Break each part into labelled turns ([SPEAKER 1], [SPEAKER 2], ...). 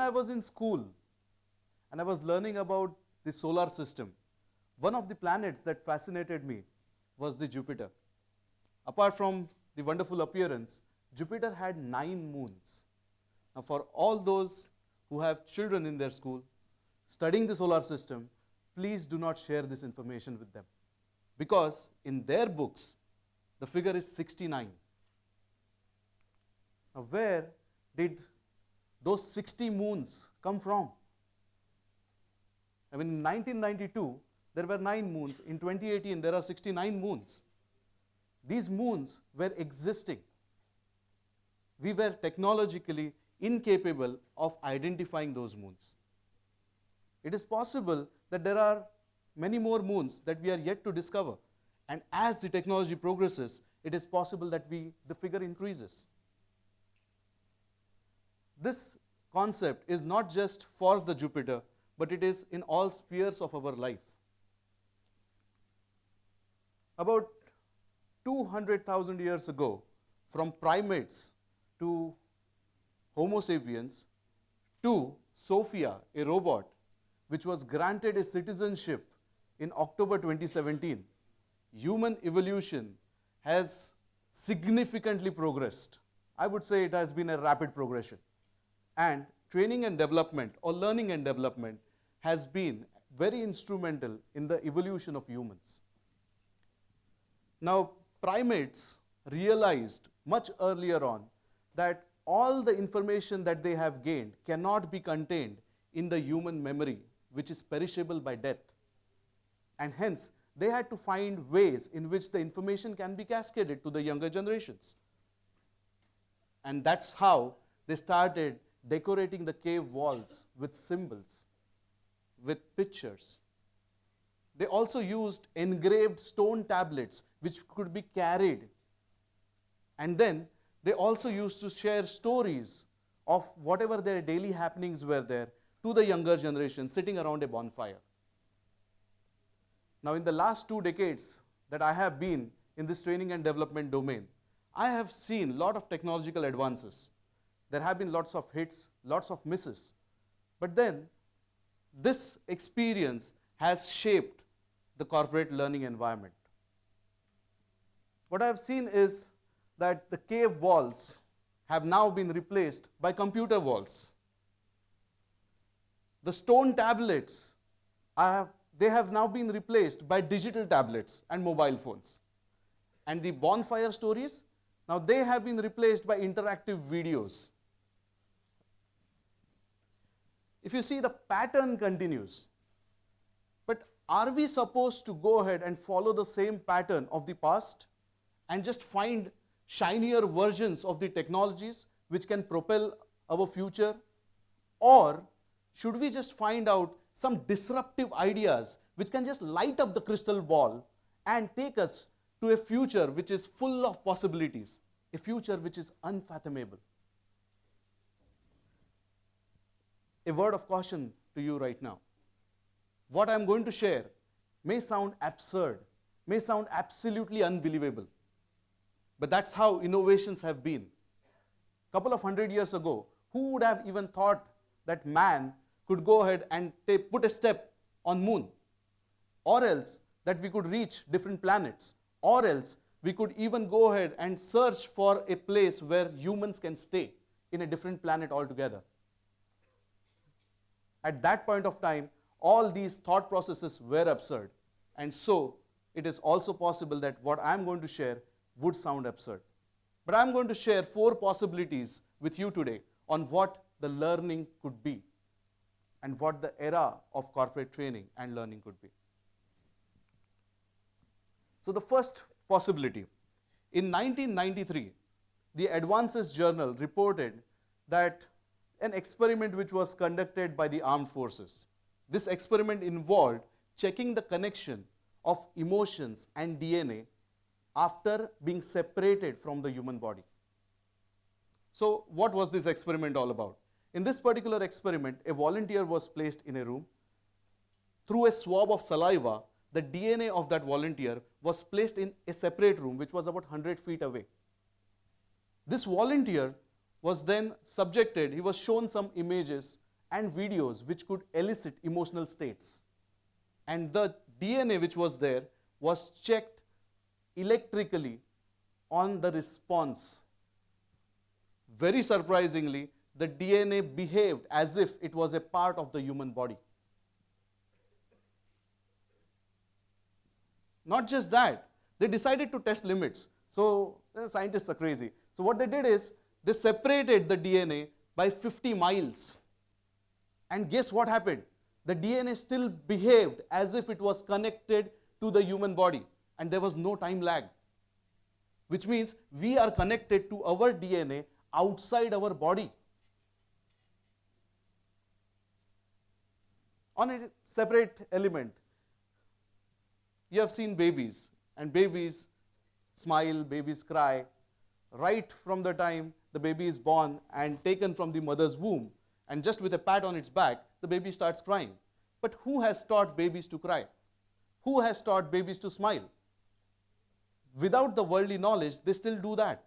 [SPEAKER 1] I was in school and I was learning about the solar system, one of the planets that fascinated me was the Jupiter. Apart from the wonderful appearance, Jupiter had 9 moons. Now, for all those who have children in their school studying the solar system, please do not share this information with them, because in their books, the figure is 69. Now, where did those 60 moons come from? I mean, in 1992, there were 9 moons. In 2018, there are 69 moons. These moons were existing. We were technologically incapable of identifying those moons. It is possible that there are many more moons that we are yet to discover. And as the technology progresses, it is possible that the figure increases. This concept is not just for the Jupiter, but it is in all spheres of our life. About 200,000 years ago, from primates to Homo sapiens to Sophia, a robot, which was granted a citizenship in October 2017, human evolution has significantly progressed. I would say it has been a rapid progression. And training and development, or learning and development, has been very instrumental in the evolution of humans. Now, primates realized much earlier on that all the information that they have gained cannot be contained in the human memory, which is perishable by death. And hence, they had to find ways in which the information can be cascaded to the younger generations. And that's how they started decorating the cave walls with symbols, with pictures. They also used engraved stone tablets which could be carried. And then they also used to share stories of whatever their daily happenings were there to the younger generation sitting around a bonfire. Now, in the last 2 decades that I have been in this training and development domain, I have seen a lot of technological advances. There have been lots of hits, lots of misses. But then, this experience has shaped the corporate learning environment. What I have seen is that the cave walls have now been replaced by computer walls. The stone tablets, they have now been replaced by digital tablets and mobile phones. And the bonfire stories, now they have been replaced by interactive videos. If you see, the pattern continues. But are we supposed to go ahead and follow the same pattern of the past and just find shinier versions of the technologies which can propel our future? Or should we just find out some disruptive ideas which can just light up the crystal ball and take us to a future which is full of possibilities, a future which is unfathomable? A word of caution to you right now. What I am going to share may sound absurd, may sound absolutely unbelievable. But that's how innovations have been. A couple of 100 years ago, who would have even thought that man could go ahead and put a step on moon? Or else that we could reach different planets. Or else we could even go ahead and search for a place where humans can stay in a different planet altogether. At that point of time, all these thought processes were absurd. And so, it is also possible that what I am going to share would sound absurd. But I am going to share 4 possibilities with you today on what the learning could be and what the era of corporate training and learning could be. So, the first possibility. In 1993, the Advances Journal reported that an experiment which was conducted by the armed forces. This experiment involved checking the connection of emotions and DNA after being separated from the human body. So, what was this experiment all about? In this particular experiment, a volunteer was placed in a room. Through a swab of saliva, the DNA of that volunteer was placed in a separate room which was about 100 feet away. This volunteer was then subjected, he was shown some images and videos which could elicit emotional states. And the DNA which was there was checked electrically on the response. Very surprisingly, the DNA behaved as if it was a part of the human body. Not just that, they decided to test limits. So the scientists are crazy. So what they did is, they separated the DNA by 50 miles. And guess what happened? The DNA still behaved as if it was connected to the human body, and there was no time lag. Which means we are connected to our DNA outside our body. On a separate element, you have seen babies, and babies smile, babies cry. Right from the time the baby is born and taken from the mother's womb, and just with a pat on its back, the baby starts crying. But who has taught babies to cry? Who has taught babies to smile? Without the worldly knowledge, they still do that.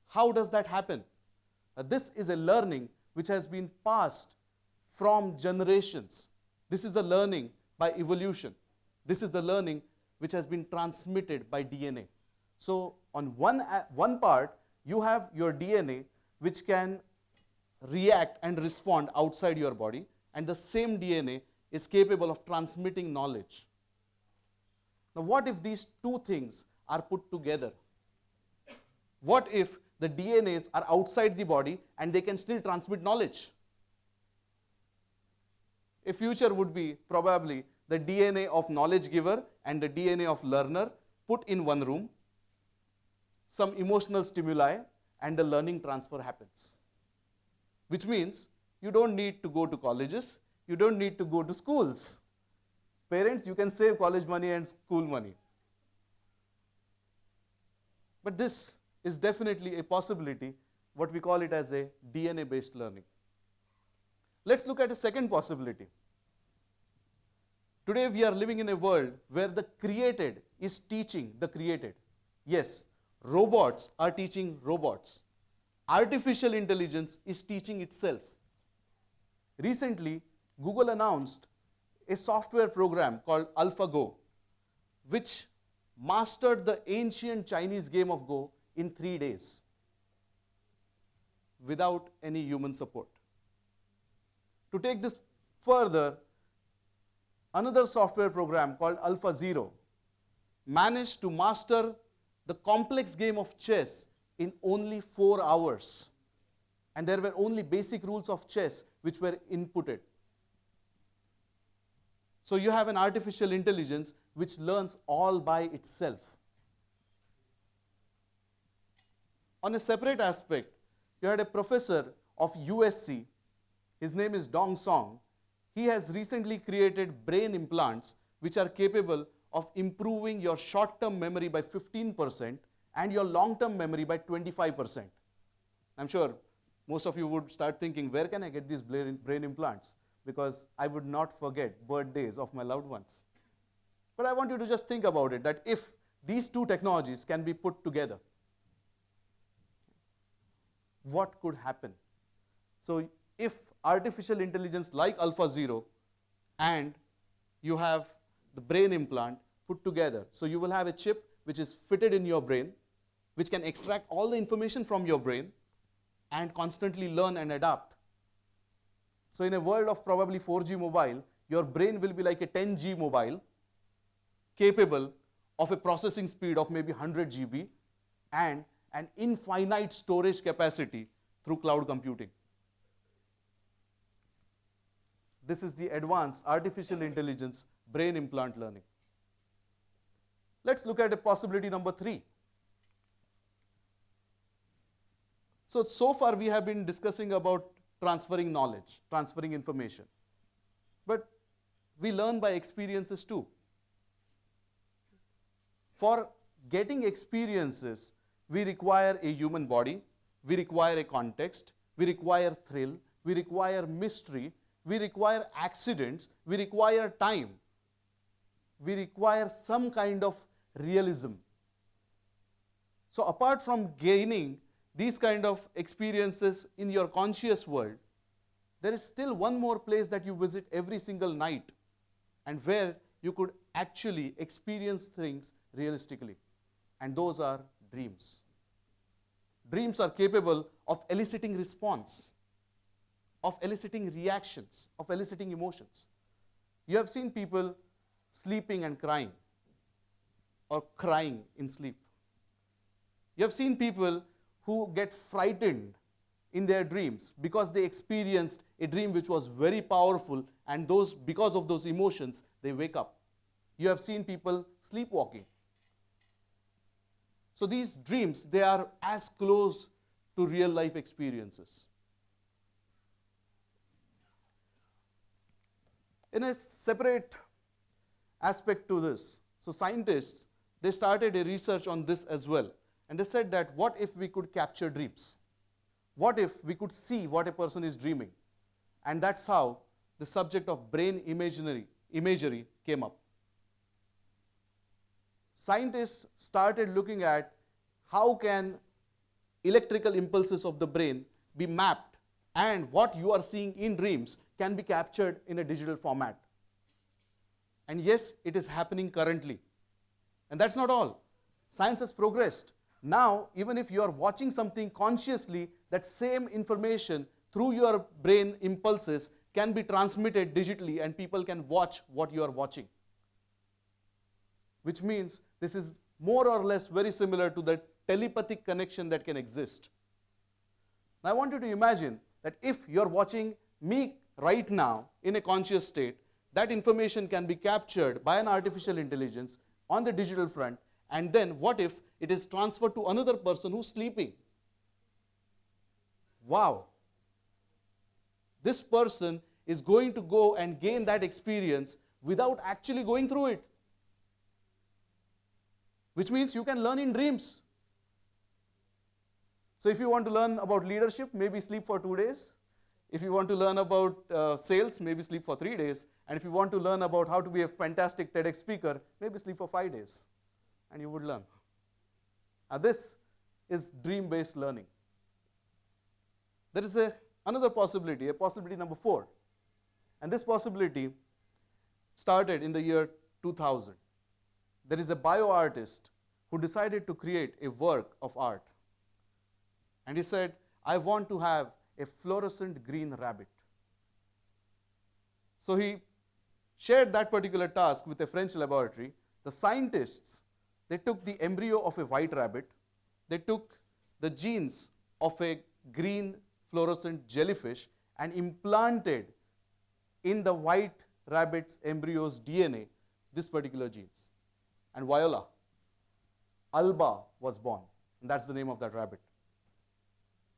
[SPEAKER 1] How does that happen? This is a learning which has been passed from generations. This is a learning by evolution. This is the learning which has been transmitted by DNA. So on one part, you have your DNA which can react and respond outside your body, and the same DNA is capable of transmitting knowledge. Now what if these two things are put together? What if the DNAs are outside the body and they can still transmit knowledge? A future would be probably the DNA of knowledge giver and the DNA of learner put in one room, some emotional stimuli, and the learning transfer happens. Which means you don't need to go to colleges, you don't need to go to schools. Parents, you can save college money and school money. But this is definitely a possibility, what we call it as a DNA-based learning. Let's look at a second possibility. Today we are living in a world where the created is teaching the created. Yes, robots are teaching robots. Artificial intelligence is teaching itself. Recently, Google announced a software program called AlphaGo, which mastered the ancient Chinese game of Go in 3 days without any human support. To take this further, another software program called AlphaZero managed to master the complex game of chess in only 4 hours. And there were only basic rules of chess which were inputted. So you have an artificial intelligence which learns all by itself. On a separate aspect, you had a professor of USC, his name is Dong Song. He has recently created brain implants which are capable of improving your short-term memory by 15% and your long-term memory by 25%. I'm sure most of you would start thinking, where can I get these brain implants? Because I would not forget birthdays of my loved ones. But I want you to just think about it, that if these two technologies can be put together, what could happen? So if artificial intelligence like AlphaZero and you have the brain implant put together, so you will have a chip which is fitted in your brain, which can extract all the information from your brain and constantly learn and adapt. So in a world of probably 4G mobile, your brain will be like a 10G mobile, capable of a processing speed of maybe 100 GB and an infinite storage capacity through cloud computing. This is the advanced artificial intelligence brain implant learning. Let's look at a possibility number 3. So far we have been discussing about transferring knowledge, transferring information. But we learn by experiences too. For getting experiences, we require a human body, we require a context, we require thrill, we require mystery, we require accidents, we require time, we require some kind of realism. So apart from gaining these kind of experiences in your conscious world, there is still one more place that you visit every single night and where you could actually experience things realistically. And those are dreams. Dreams are capable of eliciting response, of eliciting reactions, of eliciting emotions. You have seen people sleeping and crying, or crying in sleep. You have seen people who get frightened in their dreams because they experienced a dream which was very powerful, and because of those emotions, they wake up. You have seen people sleepwalking. So these dreams, they are as close to real life experiences. In a separate aspect to this, so scientists, they started a research on this as well. And they said that what if we could capture dreams? What if we could see what a person is dreaming? And that's how the subject of brain imagery came up. Scientists started looking at how can electrical impulses of the brain be mapped, and what you are seeing in dreams can be captured in a digital format. And yes, it is happening currently. And that's not all. Science has progressed. Now, even if you are watching something consciously, that same information through your brain impulses can be transmitted digitally, and people can watch what you are watching. Which means this is more or less very similar to the telepathic connection that can exist. Now I want you to imagine that if you are watching me right now in a conscious state, that information can be captured by an artificial intelligence on the digital front, and then what if it is transferred to another person who's sleeping? Wow! This person is going to go and gain that experience without actually going through it. Which means you can learn in dreams. So if you want to learn about leadership, maybe sleep for 2 days. If you want to learn about sales, maybe sleep for 3 days. And if you want to learn about how to be a fantastic TEDx speaker, maybe sleep for 5 days. And you would learn. Now this is dream-based learning. There is another possibility, a possibility number 4. And this possibility started in the year 2000. There is a bio-artist who decided to create a work of art. And he said, I want to have a fluorescent green rabbit. So he shared that particular task with a French laboratory. The scientists, they took the embryo of a white rabbit, they took the genes of a green fluorescent jellyfish and implanted in the white rabbit's embryo's DNA this particular genes. And voila, Alba was born. And that's the name of that rabbit.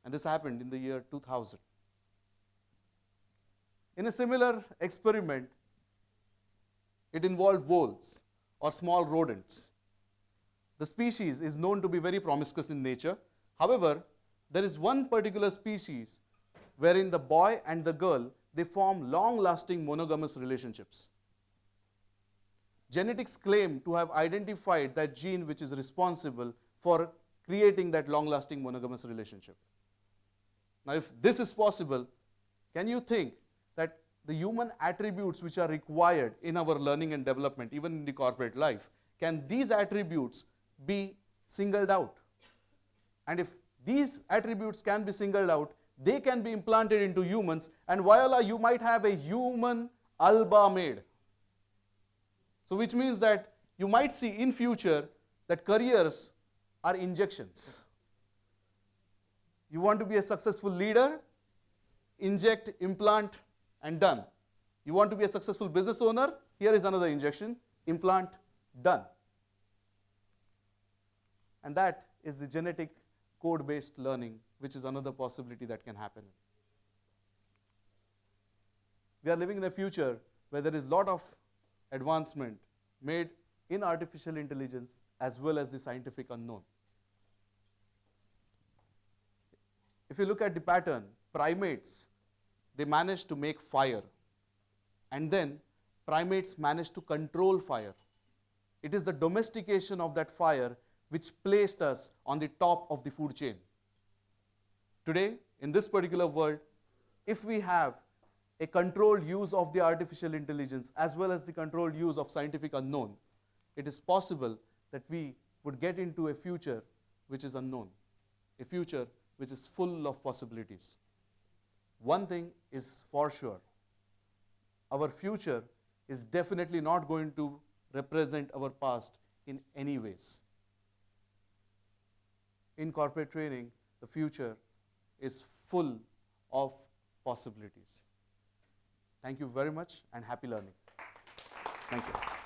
[SPEAKER 1] And this happened in the year 2000. In a similar experiment, it involved voles or small rodents. The species is known to be very promiscuous in nature. However, there is one particular species wherein the boy and the girl, they form long-lasting monogamous relationships. Genetics claim to have identified that gene which is responsible for creating that long-lasting monogamous relationship. Now, if this is possible, can you think that the human attributes which are required in our learning and development, even in the corporate life, can these attributes be singled out? And if these attributes can be singled out, they can be implanted into humans, and voila, you might have a human Alba made. So which means that you might see in future that careers are injections. You want to be a successful leader? Inject, implant, and done. You want to be a successful business owner? Here is another injection, implant, done. And that is the genetic code-based learning, which is another possibility that can happen. We are living in a future where there is a lot of advancement made in artificial intelligence as well as the scientific unknown. If you look at the pattern, primates, they managed to make fire, and then primates managed to control fire. It is the domestication of that fire which placed us on the top of the food chain. Today, in this particular world, if we have a controlled use of the artificial intelligence as well as the controlled use of scientific unknown, it is possible that we would get into a future which is unknown, a future which is full of possibilities. One thing is for sure, our future is definitely not going to represent our past in any ways. In corporate training, the future is full of possibilities. Thank you very much and happy learning. Thank you.